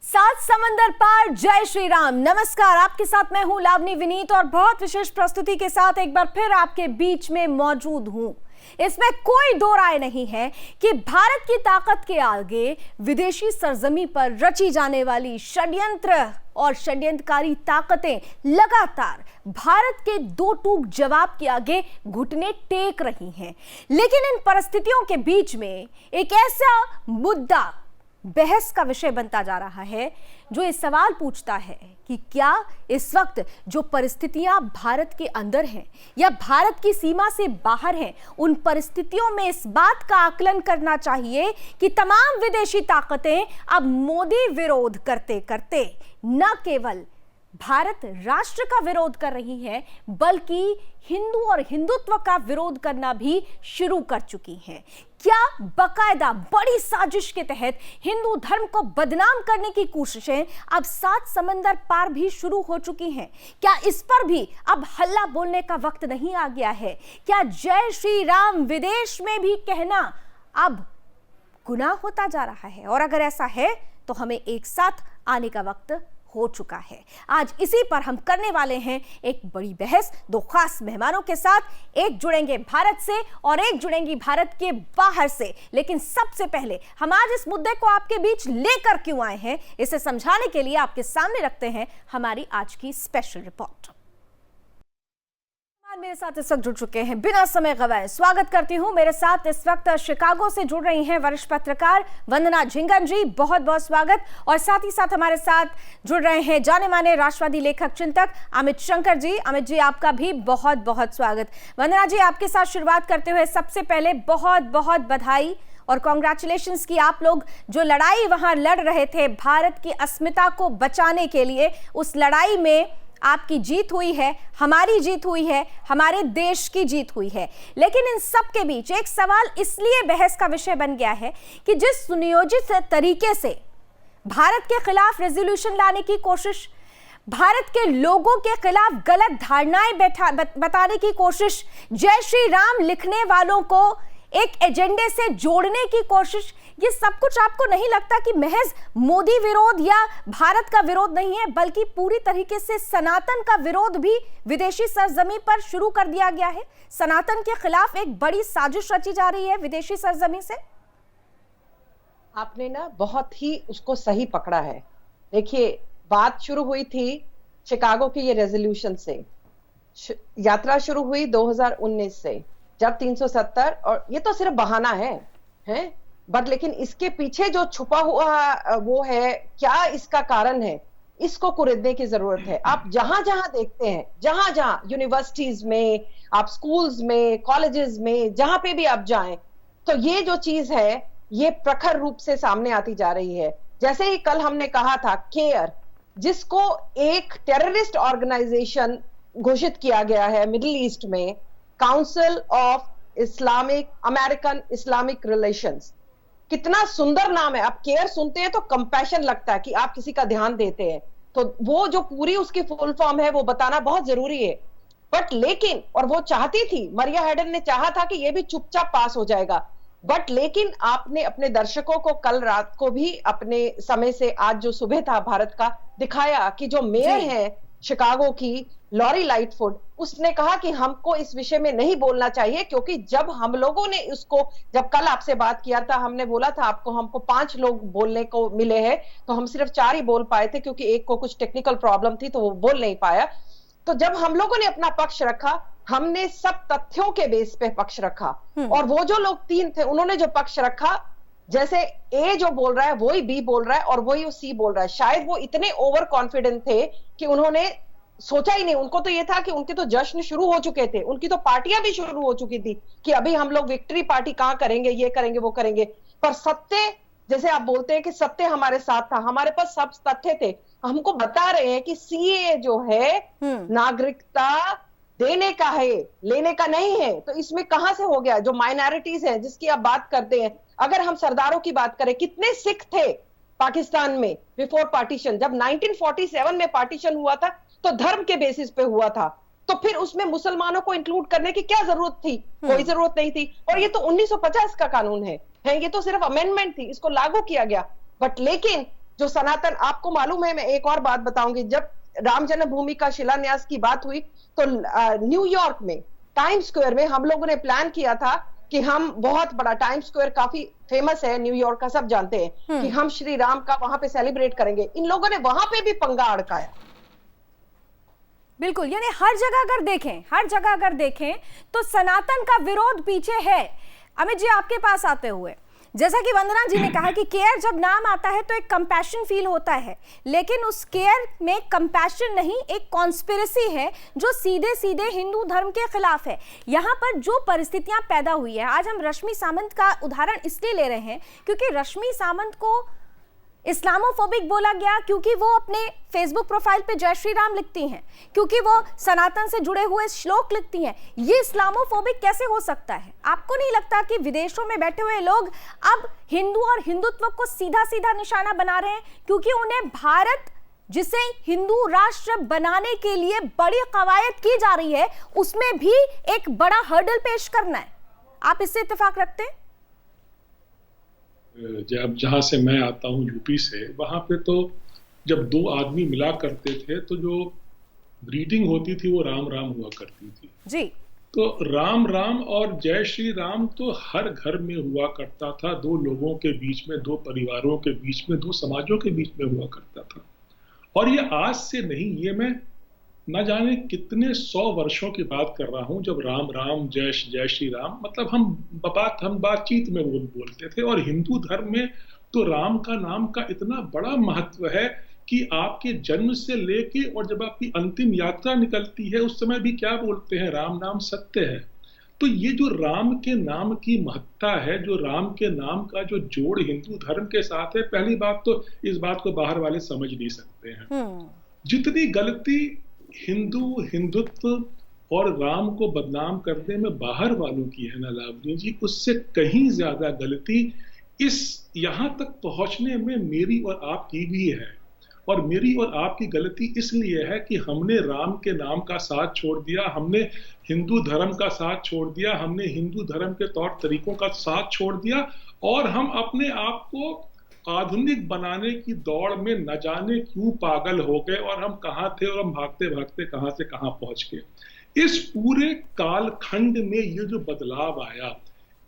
सात समंदर पार, जय श्री राम। नमस्कार, आपके साथ मैं हूं लावनी विनीत और बहुत विशेष प्रस्तुति के साथ एक बार फिर आपके बीच में मौजूद हूं। इसमें कोई दो राय नहीं है कि भारत की ताकत के आगे विदेशी सरजमी पर रची जाने वाली षड्यंत्र और षड्यंत्रकारी ताकतें लगातार भारत के दो टूक जवाब के आगे घुटने टेक रही हैं। लेकिन इन परिस्थितियों के बीच में एक ऐसा मुद्दा बहस का विषय बनता जा रहा है जो ये सवाल पूछता है कि क्या इस वक्त जो परिस्थितियां भारत के अंदर हैं या भारत की सीमा से बाहर हैं, उन परिस्थितियों में इस बात का आकलन करना चाहिए कि तमाम विदेशी ताकतें अब मोदी विरोध करते करते न केवल भारत राष्ट्र का विरोध कर रही है बल्कि हिंदू और हिंदुत्व का विरोध करना भी शुरू कर चुकी हैं। क्या बकायदा बड़ी साजिश के तहत हिंदू धर्म को बदनाम करने की कोशिशें अब सात समंदर पार भी शुरू हो चुकी हैं? क्या इस पर भी अब हल्ला बोलने का वक्त नहीं आ गया है? क्या जय श्री राम विदेश में भी कहना अब गुनाह होता जा रहा है? और अगर ऐसा है तो हमें एक साथ आने का वक्त हो चुका है। आज इसी पर हम करने वाले हैं एक बड़ी बहस दो खास मेहमानों के साथ। एक जुड़ेंगे भारत से और एक जुड़ेंगी भारत के बाहर से। लेकिन सबसे पहले हम आज इस मुद्दे को आपके बीच लेकर क्यों आए हैं, इसे समझाने के लिए आपके सामने रखते हैं हमारी आज की स्पेशल रिपोर्ट। मेरे साथ इस वक्त जुड़ चुके हैं, बिना समय गवाए स्वागत करती हूं। मेरे साथ इस वक्त शिकागो से जुड़ रही हैं वरिष्ठ पत्रकार वंदना झिंगन जी, बहुत बहुत स्वागत। और साथ ही साथ हमारे साथ जुड़ रहे हैं जाने माने राष्ट्रवादी लेखक चिंतक अमित शंकर जी। अमित जी, आपका भी बहुत बहुत स्वागत। वंदना जी, आपके साथ शुरुआत करते हुए सबसे पहले बहुत बहुत बधाई और कॉन्ग्रेचुलेशंस की। आप लोग जो लड़ाई वहां लड़ रहे थे भारत की अस्मिता को बचाने के लिए, उस लड़ाई में आपकी जीत हुई है, हमारी जीत हुई है, हमारे देश की जीत हुई है। लेकिन इन सब के बीच एक सवाल इसलिए बहस का विषय बन गया है कि जिस सुनियोजित तरीके से भारत के खिलाफ रेजोल्यूशन लाने की कोशिश, भारत के लोगों के खिलाफ गलत धारणाएं बताने की कोशिश, जय श्री राम लिखने वालों को एक एजेंडे से जोड़ने की कोशिश, ये सब कुछ आपको नहीं लगता कि महज मोदी विरोध या भारत का विरोध नहीं है बल्कि पूरी तरीके से सनातन का विरोध भी विदेशी सरजमी पर शुरू कर दिया गया है? सनातन के खिलाफ एक बड़ी साजिश रची जा रही है विदेशी सरजमी से। आपने ना बहुत ही उसको सही पकड़ा है। देखिए, बात शुरू हुई थी शिकागो के ये रेजोल्यूशन से, यात्रा शुरू हुई 2019 से, जब 370, और ये तो सिर्फ बहाना है बट लेकिन इसके पीछे जो छुपा हुआ वो है, क्या इसका कारण है, इसको कुरेदने की जरूरत है। आप जहां जहां देखते हैं, जहां जहां यूनिवर्सिटीज में, आप स्कूल्स में, कॉलेजेस में, जहां पे भी आप जाएं, तो ये जो चीज है ये प्रखर रूप से सामने आती जा रही है। जैसे ही कल हमने कहा था केयर, जिसको एक टेररिस्ट ऑर्गेनाइजेशन घोषित किया गया है मिडिल ईस्ट में, council of Islamic American Islamic relations, कितना सुंदर नाम है। आप केयर सुनते हैं तो कंपैशन लगता है कि आप किसी का ध्यान देते हैं, तो वो जो पूरी उसकी फुल फॉर्म है वो बताना बहुत जरूरी है। बट लेकिन, और वो चाहती थी, मरिया हैडन ने चाहा था कि ये भी चुपचाप पास हो जाएगा, बट लेकिन आपने अपने दर्शकों को कल रात को भी अपने समय से आज जो सुबह था भारत का, दिखाया कि जो मेयर है शिकागो की लॉरी लाइटफुट, उसने कहा कि हमको इस विषय में नहीं बोलना चाहिए, क्योंकि जब हम लोगों ने उसको, जब कल आपसे बात किया था, हमने बोला था हमको 5 लोग बोलने को मिले हैं, तो हम सिर्फ 4 ही बोल पाए थे क्योंकि एक को कुछ टेक्निकल प्रॉब्लम थी तो वो बोल नहीं पाया। तो जब हम लोगों ने अपना पक्ष रखा, हमने सब तथ्यों के बेस पे पक्ष रखा, और वो जो लोग 3 थे उन्होंने जो पक्ष रखा, जैसे ए जो बोल रहा है वही बी बोल रहा है और वही सी बोल रहा है। शायद वो इतने ओवर कॉन्फिडेंट थे कि उन्होंने सोचा ही नहीं, उनको तो ये था कि उनके तो जश्न शुरू हो चुके थे, उनकी तो पार्टियां भी शुरू हो चुकी थी कि अभी हम लोग विक्ट्री पार्टी कहां करेंगे, ये करेंगे वो करेंगे। पर सत्य, जैसे आप बोलते हैं कि सत्य हमारे साथ था, हमारे पास सब तथ्य थे। हमको बता रहे हैं कि सीए जो है नागरिकता देने का है, लेने का नहीं है। तो इसमें कहां से हो गया? जो माइनॉरिटीज है जिसकी आप बात करते हैं, अगर हम सरदारों की बात करें, कितने सिख थे पाकिस्तान में बिफोर पार्टीशन? जब 1947 में पार्टीशन हुआ था तो धर्म के बेसिस पे हुआ था, तो फिर उसमें मुसलमानों को इंक्लूड करने की क्या जरूरत थी? कोई जरूरत नहीं थी। और ये तो 1950 का कानून है, ये तो सिर्फ अमेंडमेंट थी, इसको लागू किया गया। बट लेकिन जो सनातन, आपको मालूम है, मैं एक और बात बताऊंगी, जब राम जन्मभूमि का शिलान्यास की बात हुई तो न्यूयॉर्क में टाइम स्क्वायर में हम लोगों ने प्लान किया था कि हम बहुत बड़ा, टाइम स्क्वायर काफी फेमस है न्यूयॉर्क का, सब जानते हैं कि हम श्री राम का वहां पे सेलिब्रेट करेंगे। इन लोगों ने वहां पे भी पंगा अड़काया। बिल्कुल, यानी हर जगह अगर देखें तो सनातन का विरोध पीछे है। अमित जी, आपके पास आते हुए, जैसा कि वंदना जी ने कहा कि केयर जब नाम आता है तो एक कंपैशन फील होता है, लेकिन उस केयर में कंपैशन नहीं, एक कॉन्स्पिरेसी है जो सीधे सीधे हिंदू धर्म के खिलाफ है। यहाँ पर जो परिस्थितियां पैदा हुई है, आज हम रश्मि सामंत का उदाहरण इसलिए ले रहे हैं क्योंकि रश्मि सामंत को इस्लामोफोबिक बोला गया क्योंकि वो अपने फेसबुक प्रोफाइल पे जय श्री राम लिखती हैं, क्योंकि वो सनातन से जुड़े हुए श्लोक लिखती हैं। ये इस्लामोफोबिक कैसे हो सकता है? आपको नहीं लगता कि विदेशों में बैठे हुए लोग अब हिंदू और हिंदुत्व को सीधा सीधा निशाना बना रहे हैं क्योंकि उन्हें भारत, जिसे हिंदू राष्ट्र बनाने के लिए बड़ी कवायद की जा रही है, उसमें भी एक बड़ा हर्डल पेश करना है? आप इससे इत्तेफाक रखते हैं? जब जहाँ से मैं आता हूँ यूपी से, वहाँ पे तो जब दो आदमी मिला करते थे तो जो ग्रीटिंग होती थी वो राम राम हुआ करती थी जी। तो राम राम और जय श्री राम तो हर घर में हुआ करता था, दो लोगों के बीच में, दो परिवारों के बीच में, दो समाजों के बीच में हुआ करता था। और ये आज से नहीं, ये मैं न जाने कितने 100 वर्षों की बात कर रहा हूं जब राम राम जय श्री राम, मतलब हम बातचीत में बोलते थे। और हिंदू धर्म में तो राम का नाम का इतना बड़ा महत्व है कि आपके जन्म से लेके और जब आपकी अंतिम यात्रा निकलती है उस समय भी क्या बोलते हैं, राम नाम सत्य है। तो ये जो राम के नाम की महत्ता है, जो राम के नाम का जो जोड़ हिंदू धर्म के साथ है, पहली बात तो इस बात को बाहर वाले समझ नहीं सकते हैं। जितनी गलती हिंदुत्व और राम को बदनाम करने में बाहर वालों की है ना लावनी जी, उससे कहीं ज्यादा गलती इस यहां तक पहुंचने में मेरी और आपकी भी है। और मेरी और आपकी गलती इसलिए है कि हमने राम के नाम का साथ छोड़ दिया, हमने हिंदू धर्म का साथ छोड़ दिया, हमने हिंदू धर्म के तौर तरीकों का साथ छोड़ दिया और हम अपने आप को आधुनिक बनाने की दौड़ में न जाने क्यों पागल हो गए और हम कहाँ थे और हम भागते भागते कहाँ से कहाँ पहुंच गए। इस पूरे कालखंड में ये जो बदलाव आया,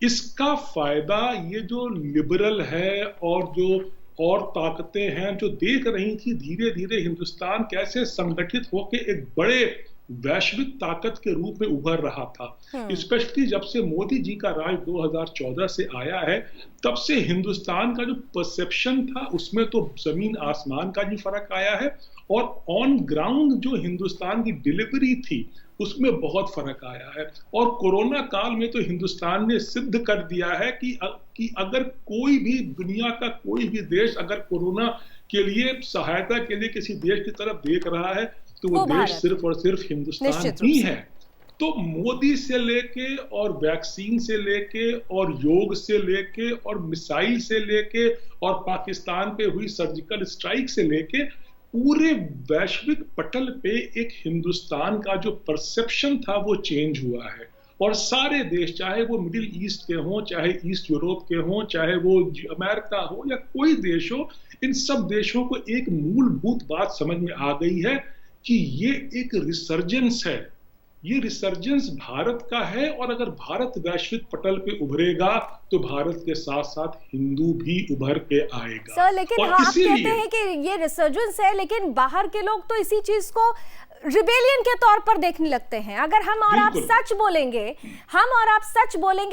इसका फायदा ये जो लिबरल है और जो और ताकतें हैं जो देख रही थी धीरे धीरे हिंदुस्तान कैसे संगठित होकर एक बड़े वैश्विक ताकत के रूप में उभर रहा था। स्पेशली जब से मोदी जी का राज 2014 से आया है, तब से हिंदुस्तान का जो परसेप्शन था उसमें तो जमीन आसमान का भी फर्क आया है और ऑन ग्राउंड जो हिंदुस्तान की डिलीवरी थी उसमें बहुत फर्क आया है। और कोरोना काल में तो हिंदुस्तान ने सिद्ध कर दिया है कि अगर कोई भी दुनिया का कोई भी देश अगर कोरोना के लिए सहायता के लिए किसी देश की तरफ देख रहा है तो वो देश सिर्फ और सिर्फ हिंदुस्तान ही है। तो मोदी से लेके और वैक्सीन से लेके और योग से लेके और मिसाइल से लेके और पाकिस्तान पे हुई सर्जिकल स्ट्राइक से लेके पूरे वैश्विक पटल पे एक हिंदुस्तान का जो परसेप्शन था वो चेंज हुआ है। और सारे देश, चाहे वो मिडिल ईस्ट के हों, चाहे ईस्ट यूरोप के हों, चाहे वो अमेरिका हो या कोई देश हो, इन सब देशों को एक मूलभूत बात समझ में आ गई है कि ये एक रिसर्जेंस है, ये रिसर्जेंस भारत का है। और अगर भारत वैश्विक पटल पे उभरेगा तो भारत के साथ साथ हिंदू भी उभर के आएगा। सर, लेकिन आप कहते हैं कि ये रिसर्जेंस है, लेकिन बाहर के लोग तो इसी चीज को रिबेलियन के तौर पर देखने लगते हैं। अगर हम और आप सच बोलेंगे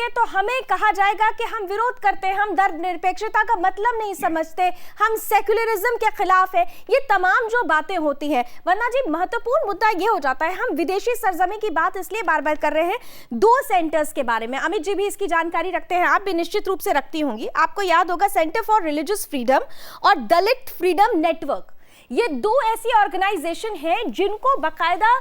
तो हमें कहा जाएगा कि हम विरोध करते हैं, हम धर्मनिरपेक्षता का मतलब नहीं समझते, हम सेक्युलरिज्म के खिलाफ है। ये तमाम जो बातें होती है, वरना जी महत्वपूर्ण मुद्दा ये हो जाता है, हम विदेशी सरजमी की बात इसलिए बार बार कर रहे हैं, 2 सेंटर्स के बारे में अमित जी भी इसकी जानकारी रखते हैं, आप भी निश्चित रूप से रखती होंगी। आपको याद होगा सेंटर फॉर रिलीजियस फ्रीडम और दलित फ्रीडम नेटवर्क, ये 2 ऐसी ऑर्गेनाइजेशन हैं जिनको बाकायदा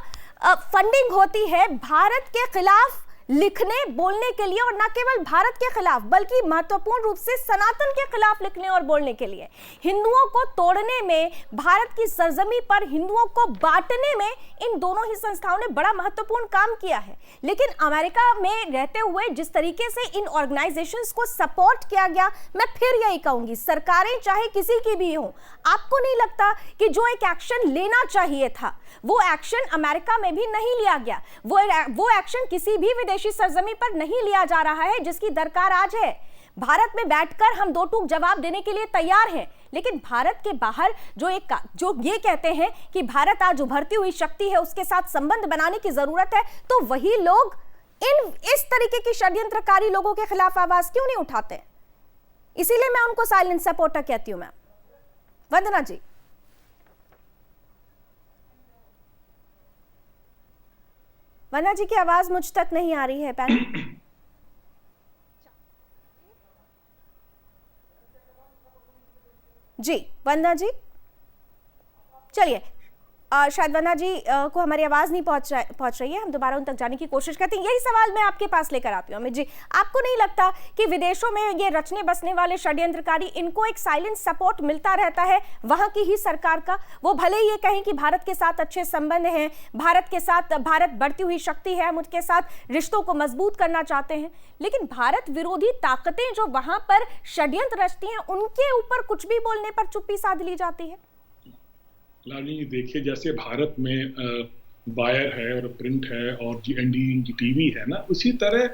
फंडिंग होती है भारत के खिलाफ लिखने बोलने के लिए, और न केवल भारत के खिलाफ बल्कि महत्वपूर्ण रूप से सनातन के खिलाफ लिखने और बोलने के लिए। हिंदुओं को तोड़ने में, भारत की सरजमी पर हिंदुओं को बांटने में इन दोनों ही संस्थाओं ने बड़ा महत्वपूर्ण काम किया है। लेकिन अमेरिका में रहते हुए जिस तरीके से इन ऑर्गेनाइजेशंस को सपोर्ट किया गया, मैं फिर यही कहूंगी, सरकारें चाहे किसी की भी हो, आपको नहीं लगता कि जो एक एक्शन लेना चाहिए था वो एक्शन अमेरिका में भी नहीं लिया गया? वो एक्शन किसी भी विदेशी सरजमी पर नहीं लिया जा रहा है जिसकी दरकार आज है। भारत में बैठकर हम दो टूक जवाब देने के लिए तैयार हैं, लेकिन भारत के बाहर जो ये कहते हैं कि भारत आज उभरती हुई शक्ति है, उसके साथ संबंध बनाने की जरूरत है, तो वही लोग इस तरीके की षड्यंत्रकारी लोगों के खिलाफ आवाज क्यों नहीं उठाते? इसीलिए मैं उनको साइलेंट सपोर्टर कहती हूं। मैम वंदना जी, वंदना जी की आवाज मुझ तक नहीं आ रही है। पैनल जी, वंदना जी, चलिए, शायद वंदना जी को हमारी आवाज नहीं पहुंच रही है, हम दोबारा उन तक जाने की कोशिश करते हैं। यही सवाल मैं आपके पास लेकर आती हूँ अमित जी, आपको नहीं लगता कि विदेशों में ये रचने बसने वाले षड्यंत्रकारी, इनको एक साइलेंट सपोर्ट मिलता रहता है वहां की ही सरकार का? वो भले ही ये कहें कि भारत के साथ अच्छे संबंध हैं, भारत के साथ, भारत बढ़ती हुई शक्ति है, हम उनके साथ रिश्तों को मजबूत करना चाहते हैं, लेकिन भारत विरोधी ताकतें जो वहां पर षड्यंत्र रचती हैं, उनके ऊपर कुछ भी बोलने पर चुप्पी साध ली जाती है। लावनी जी, देखिए, जैसे भारत में वायर है और प्रिंट है और NDTV है ना, उसी तरह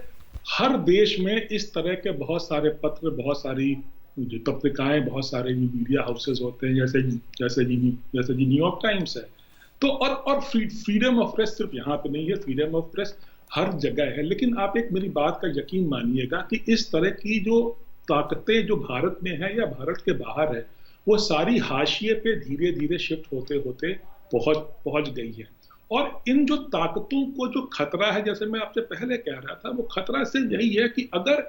हर देश में इस तरह के बहुत सारे पत्र, बहुत सारी पत्रिकाएं, बहुत सारे मीडिया हाउसेस होते हैं, जैसे न्यूयॉर्क टाइम्स है। तो और फ्रीडम ऑफ प्रेस सिर्फ यहाँ पे नहीं है, फ्रीडम ऑफ प्रेस हर जगह है। लेकिन आप एक मेरी बात का यकीन मानिएगा कि इस तरह की जो ताकतें जो भारत में है या भारत के बाहर है, वो सारी हाशिए पे धीरे धीरे शिफ्ट होते होते पहुंच गई है। और इन जो ताकतों को जो खतरा है, जैसे मैं आपसे पहले कह रहा था, वो खतरा सिर्फ यही है कि अगर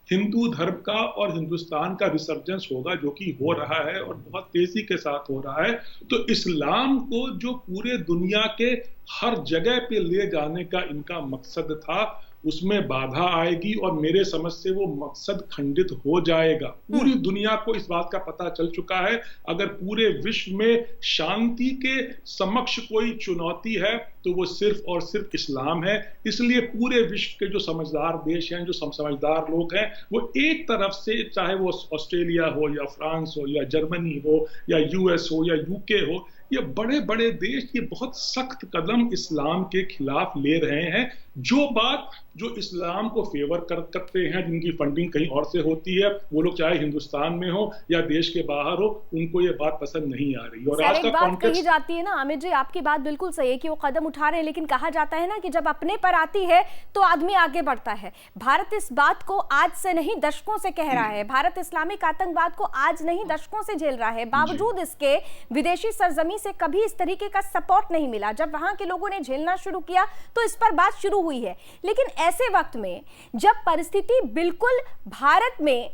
हिंदू धर्म का और हिंदुस्तान का रिसर्जेंस होगा, जो कि हो रहा है और बहुत तेजी के साथ हो रहा है, तो इस्लाम को जो पूरे दुनिया के हर जगह पे ले जाने का इनका मकसद था, उसमें बाधा आएगी और मेरे समझ से वो मकसद खंडित हो जाएगा। पूरी दुनिया को इस बात का पता चल चुका है, अगर पूरे विश्व में शांति के समक्ष कोई चुनौती है तो वो सिर्फ और सिर्फ इस्लाम है। इसलिए पूरे विश्व के जो समझदार देश हैं, जो समझदार लोग हैं, वो एक तरफ से, चाहे वो ऑस्ट्रेलिया हो या फ्रांस हो या जर्मनी हो या US हो या UK हो, ये बड़े बड़े देश ये बहुत सख्त कदम इस्लाम के खिलाफ ले रहे हैं। जो इस्लाम को फेवर करते हैं, जिनकी फंडिंग कहीं और से होती है, वो लोग चाहे हिंदुस्तान में हो या देश के बाहर हो, उनको ये बात पसंद नहीं आ रही। और आज का बात कही जाती है ना अमित जी, आपकी बात बिल्कुल सही है कि वो कदम उठा रहे हैं, लेकिन कहा जाता है ना कि जब अपने पर आती है तो आदमी आगे बढ़ता है। भारत इस बात को आज से नहीं दशकों से कह रहा है, भारत इस्लामिक आतंकवाद को आज नहीं दशकों से झेल रहा है, बावजूद इसके विदेशी सरजमी से कभी इस तरीके का सपोर्ट नहीं मिला। जब वहां के लोगों ने झेलना शुरू किया तो इस पर बात शुरू हुई है। लेकिन ऐसे वक्त में जब परिस्थिति बिल्कुल भारत में,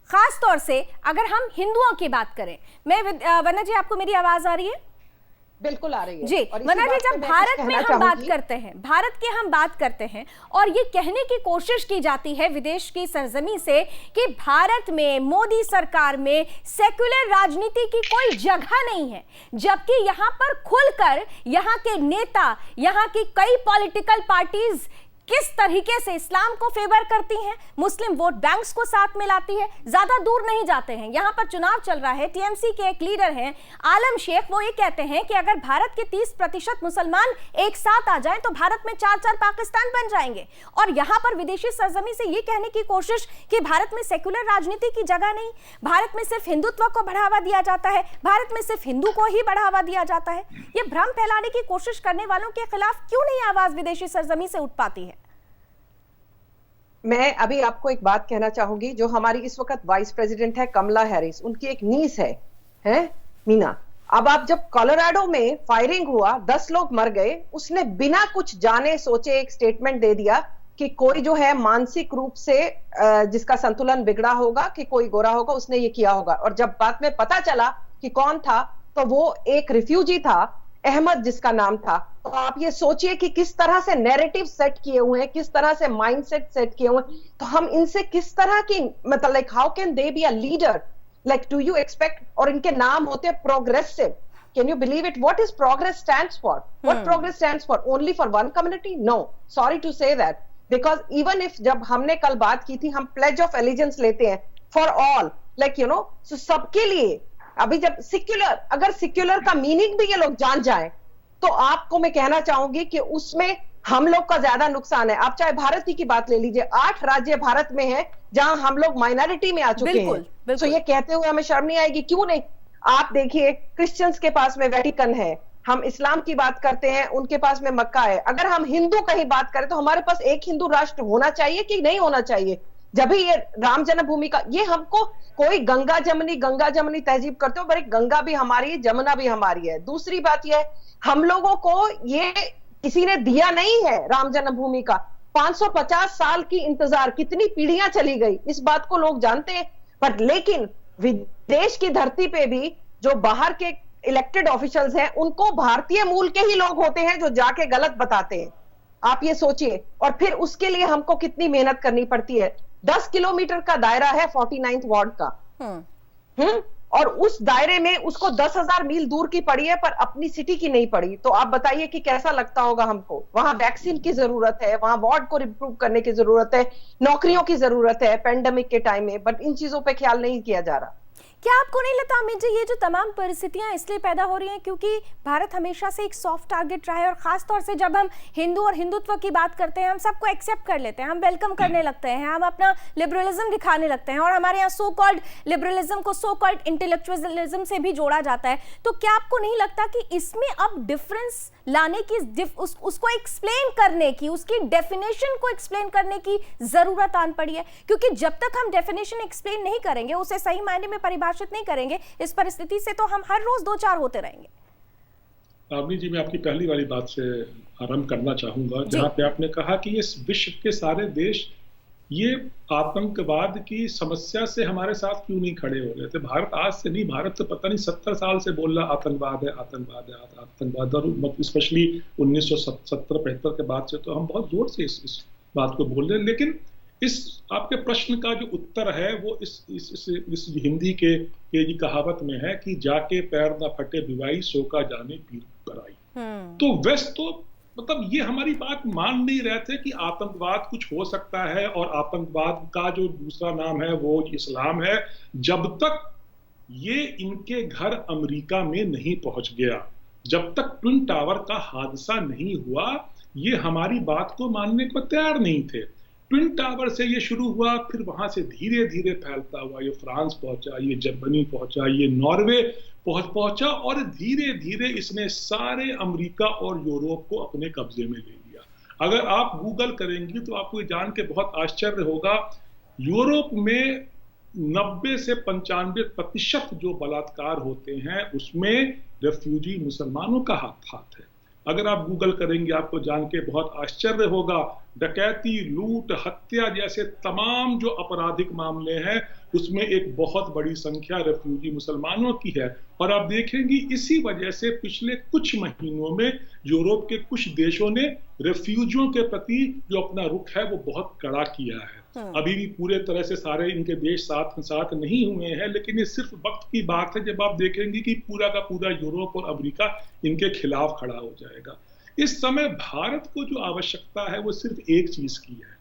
खास तौर से अगर हम हिंदुओं की बात करें, मैं वंदना जी, आपको मेरी आवाज आ रही है? बिल्कुल आ रही है जी। वंदना जी, जब भारत में हम बात करते हैं, भारत के हम बात करते हैं और ये कहने की कोशिश की जाती है विदेश की सरजमी से कि भारत में, मोदी सरकार में सेक्युलर राजनीति की कोई जगह नहीं है, जबकि यहाँ पर खुलकर यहाँ के नेता, यहाँ की कई पॉलिटिकल पार्टीज किस तरीके से इस्लाम को फेवर करती हैं, मुस्लिम वोट बैंक्स को साथ में लाती है। ज्यादा दूर नहीं जाते हैं, यहां पर चुनाव चल रहा है, टीएमसी के एक लीडर हैं आलम शेख, वो ये कहते हैं कि अगर भारत के 30% मुसलमान एक साथ आ जाएं तो भारत में 4-4 पाकिस्तान बन जाएंगे। और यहां पर विदेशी सरजमी से ये कहने की कोशिश कि भारत में सेक्युलर राजनीति की जगह नहीं, भारत में सिर्फ हिंदुत्व को बढ़ावा दिया जाता है, भारत में सिर्फ हिंदू को ही बढ़ावा दिया जाता है। ये भ्रम फैलाने की कोशिश करने वालों के खिलाफ क्यों नहीं आवाज विदेशी सरजमी से उठ पाती है? मैं अभी आपको एक बात कहना चाहूंगी, जो हमारी इस वक्त वाइस प्रेसिडेंट है कमला हैरिस, उनकी एक नीस है मीना। अब आप, जब कोलोराडो में फायरिंग हुआ, 10 लोग मर गए, उसने बिना कुछ जाने सोचे एक स्टेटमेंट दे दिया कि कोई जो है मानसिक रूप से जिसका संतुलन बिगड़ा होगा, कि कोई गोरा होगा, उसने ये किया होगा। और जब बाद में पता चला कि कौन था, तो वो एक रिफ्यूजी था, अहमद जिसका नाम था। तो आप ये सोचिए कि किस तरह से नैरेटिव सेट किए हुए हैं, किस तरह से माइंडसेट सेट किए हुए हैं। तो हम इनसे किस तरह की, मतलब like how can they be a leader, like do you expect. और इनके नाम होते हैं progressive. Can you believe it? What is progress stands for? What progress stands for? Only for one community? No. Sorry to say that. Because even if जब हमने कल बात की थी, हम pledge of allegiance लेते हैं for all, like you know, so सबके लिए। अभी जब secular, अगर secular का meaning भी ये लोग जान जाएं, तो आपको मैं कहना चाहूंगी कि उसमें हम लोग का ज्यादा नुकसान है। आप चाहे भारत की बात ले लीजिए, 8 राज्य भारत में है जहां हम लोग माइनॉरिटी में आ चुके हैं। तो ये कहते हुए हमें शर्म नहीं आएगी? क्यों नहीं? आप देखिए, क्रिश्चियंस के पास में वेटिकन है, हम इस्लाम की बात करते हैं, उनके पास में मक्का है। अगर हम हिंदू कहीं बात करें तो हमारे पास एक हिंदू राष्ट्र होना चाहिए कि नहीं होना चाहिए? जब भी ये राम जन्मभूमि का, ये हमको कोई गंगा जमनी तहजीब करते हो, पर गंगा भी हमारी है, जमुना भी हमारी है। दूसरी बात यह है, हम लोगों को ये किसी ने दिया नहीं है राम जन्मभूमि का। 550 साल की इंतजार, कितनी पीढ़ियां चली गई, इस बात को लोग जानते हैं। पर लेकिन विदेश की धरती पे भी जो बाहर के इलेक्टेड ऑफिशियल्स हैं, उनको भारतीय मूल के ही लोग होते हैं जो जाके गलत बताते हैं। आप ये सोचिए। और फिर उसके लिए हमको कितनी मेहनत करनी पड़ती है। 10 किलोमीटर का दायरा है 49th वार्ड का। और उस दायरे में उसको 10,000 मील दूर की पड़ी है, पर अपनी सिटी की नहीं पड़ी। तो आप बताइए कि कैसा लगता होगा हमको। वहां वैक्सीन की जरूरत है, वहां वार्ड को इंप्रूव करने की जरूरत है, नौकरियों की जरूरत है पेंडेमिक के टाइम में, बट इन चीजों पे ख्याल नहीं किया जा रहा। क्या आपको नहीं लगता अमित जी, ये जो तमाम परिस्थितियां इसलिए पैदा हो रही हैं क्योंकि भारत हमेशा से एक सॉफ्ट टारगेट रहा है, और खास तौर से जब हम हिंदू और हिंदुत्व की बात करते हैं, हम सबको एक्सेप्ट कर लेते हैं, हम वेलकम करने लगते हैं, हम अपना लिबरलिज्म दिखाने लगते हैं, और हमारे यहाँ सो कॉल्ड लिबरलिज्म को सो कॉल्ड इंटेलेक्चुअलिज्म से भी जोड़ा जाता है। तो क्या आपको नहीं लगता कि इसमें अब डिफरेंस लाने की, उसको एक्सप्लेन करने की, उसकी डेफिनेशन को एक्सप्लेन करने की जरूरत आन पड़ी है? क्योंकि जब तक हम डेफिनेशन एक्सप्लेन नहीं करेंगे, उसे सही मायने में परिभाषित नहीं करेंगे, इस परिस्थिति से तो हम हर रोज 2-4 होते रहेंगे। लावनी जी, मैं आपकी पहली वाली बात से आरंभ करना चाहूंगा, जहां पे आपने कहा कि ये विश्व के सारे देश ये आतंकवाद की समस्या से हमारे साथ क्यों नहीं खड़े हो रहे थे। भारत आज से नहीं, भारत तो पता नहीं 70 साल से बोल रहा आतंकवाद है, आतंकवाद है, आतंकवाद। और स्पेशली 1970-75 के बाद से तो हम बहुत जोर से इस बात को बोल रहे हैं। लेकिन इस आपके प्रश्न का जो उत्तर है वो इस हिंदी के जी कहावत में है कि जाके पैर ना फटे बिवाई, सो का जाने पीर बराई। तो वेस्ट तो मतलब ये हमारी बात मान नहीं रहे थे कि आतंकवाद कुछ हो सकता है, और आतंकवाद का जो दूसरा नाम है वो इस्लाम है, जब तक ये इनके घर अमेरिका में नहीं पहुंच गया, जब तक ट्विन टावर का हादसा नहीं हुआ, ये हमारी बात को मानने को तैयार नहीं थे। ट्विन टावर से ये शुरू हुआ, फिर वहां से धीरे धीरे फैलता हुआ ये फ्रांस पहुंचा, ये जर्मनी पहुंचा, ये नॉर्वे पहुंचा, और धीरे धीरे इसने सारे अमेरिका और यूरोप को अपने कब्जे में ले लिया। अगर आप गूगल करेंगी तो आपको ये जान के बहुत आश्चर्य होगा, यूरोप में 90 से 95% जो बलात्कार होते हैं उसमें रेफ्यूजी मुसलमानों का हाथ है। अगर आप गूगल करेंगे आपको जान के बहुत आश्चर्य होगा, डकैती, लूट, हत्या जैसे तमाम जो आपराधिक मामले हैं उसमें एक बहुत बड़ी संख्या रेफ्यूजी मुसलमानों की है। और आप देखेंगे इसी वजह से पिछले कुछ महीनों में यूरोप के कुछ देशों ने रेफ्यूजियों के प्रति जो अपना रुख है वो बहुत कड़ा किया है। अभी भी पूरे तरह से सारे इनके देश साथ नहीं हुए हैं, लेकिन ये सिर्फ वक्त की बात है जब आप देखेंगे कि पूरा का पूरा यूरोप और अमेरिका इनके खिलाफ खड़ा हो जाएगा। इस समय भारत को जो आवश्यकता है वो सिर्फ एक चीज की है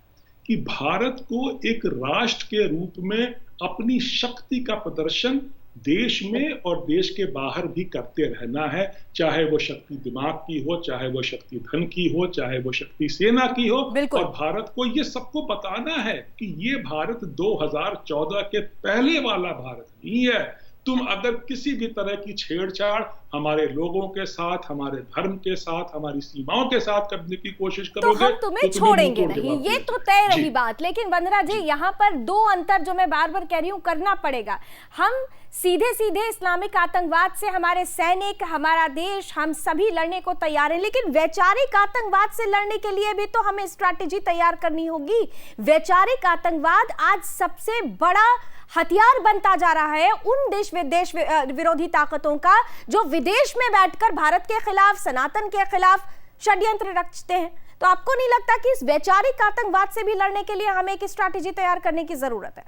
कि भारत को एक राष्ट्र के रूप में अपनी शक्ति का प्रदर्शन देश में और देश के बाहर भी करते रहना है, चाहे वो शक्ति दिमाग की हो, चाहे वो शक्ति धन की हो, चाहे वो शक्ति सेना की हो। और भारत को ये सबको बताना है कि ये भारत 2014 के पहले वाला भारत नहीं है। तुम अगर किसी भी तरह की छेड़छाड़ हमारे लोगों के साथ, हमारे धर्म के साथ, हमारी सीमाओं के साथ करने की कोशिश करोगे तो हम तुम्हें छोड़ेंगे नहीं, ये तो तय रही बात। लेकिन वंदना जी, यहाँ पर 2 अंतर जो मैं बार बार कह रही हूँ करना पड़ेगा। हम सीधे सीधे इस्लामिक आतंकवाद से हमारे सैनिक, हमारा देश, हम सभी लड़ने को तैयार हैं, लेकिन वैचारिक आतंकवाद से लड़ने के लिए भी तो हमें स्ट्रैटेजी तैयार करनी होगी। वैचारिक आतंकवाद आज सबसे बड़ा हथियार बनता जा रहा है उन देश विदेश विरोधी ताकतों का जो विदेश में बैठकर भारत के खिलाफ, सनातन के खिलाफ षड्यंत्र रचते हैं। तो आपको नहीं लगता कि इस वैचारिक आतंकवाद से भी लड़ने के लिए हमें एक स्ट्रैटेजी तैयार करने की जरूरत है?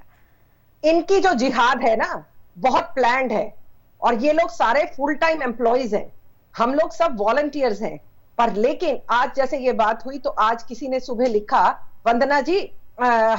इनकी जो जिहाद है ना, बहुत प्लान्ड है, और ये लोग सारे फुल टाइम एम्प्लॉइज हैं, हम लोग सब वॉलंटियर्स हैं। पर लेकिन आज जैसे ये बात हुई तो आज किसी ने सुबह लिखा, वंदना जी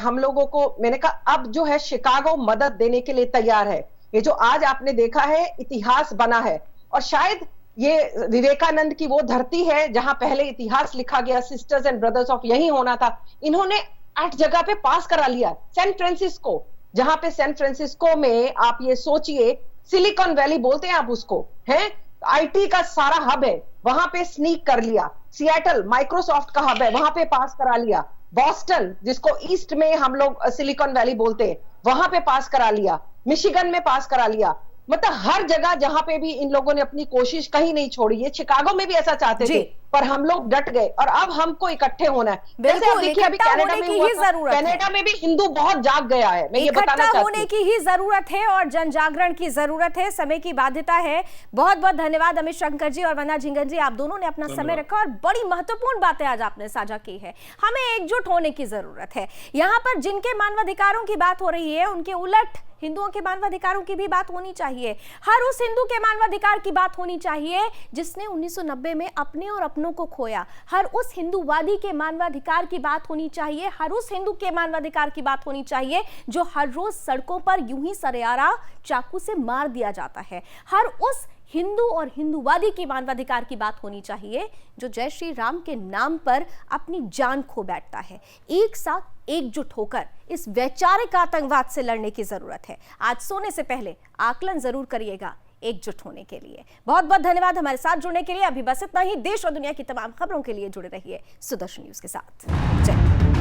हम लोगों को, मैंने कहा अब जो है शिकागो मदद देने के लिए तैयार है। ये जो आज आपने देखा है इतिहास बना है, और शायद ये विवेकानंद की वो धरती है जहां पहले इतिहास लिखा गया, सिस्टर्स एंड ब्रदर्स ऑफ यही होना था। इन्होंने 8 जगह पे पास करा लिया। सैन फ्रांसिस्को, जहां पे सैन फ्रांसिस्को में आप ये सोचिए, सिलिकॉन वैली बोलते हैं आप उसको, है आईटी का सारा हब है, वहां पे स्नीक कर लिया। सिएटल माइक्रोसॉफ्ट का हब है, वहां पे पास करा लिया। बॉस्टन, जिसको ईस्ट में हम लोग सिलिकॉन वैली बोलते हैं, वहां पे पास करा लिया। मिशिगन में पास करा लिया। मतलब हर जगह जहां पे भी इन लोगों ने अपनी कोशिश कहीं नहीं छोड़ी। ये शिकागो में भी ऐसा चाहते थे, पर हम लोग डट गए, और अब हमको इकट्ठे होना है। जैसे आप देखिए अभी कनाडा में हुआ था, कनाडा में भी हिंदू बहुत जाग गया है। मैं ये बताना चाहती हूं, होने की ही जरूरत है और जन जागरण की जरूरत है, समय की बाध्यता है। बहुत बहुत धन्यवाद अमित शंकर जी और वंदना झिंगन जी, आप दोनों ने अपना समय रखा और बड़ी महत्वपूर्ण बातें आज आपने साझा की है। हमें एकजुट होने की जरूरत है। यहाँ पर जिनके मानवाधिकारों की बात हो रही है, उनके उलट हिंदुओं के मानवाधिकारों की भी बात होनी चाहिए। हर उस हिंदू के मानवाधिकार की बात होनी चाहिए जिसने 1990 में अपने और अपनों को खोया। हर उस हिंदूवादी के मानवाधिकार की बात होनी चाहिए। हर उस हिंदू के मानवाधिकार की बात होनी चाहिए जो हर रोज सड़कों पर यूं ही सरेआरा चाकू से मार दिया जाता है। हर उस हिंदू और हिंदूवादी की मानवाधिकार की बात होनी चाहिए जो जय श्री राम के नाम पर अपनी जान खो बैठता है। एक साथ एकजुट होकर इस वैचारिक आतंकवाद से लड़ने की जरूरत है। आज सोने से पहले आकलन जरूर करिएगा एकजुट होने के लिए। बहुत बहुत धन्यवाद हमारे साथ जुड़ने के लिए। अभी बस इतना ही। देश और दुनिया की तमाम खबरों के लिए जुड़े रहिए सुदर्शन न्यूज के साथ। जय हिंद।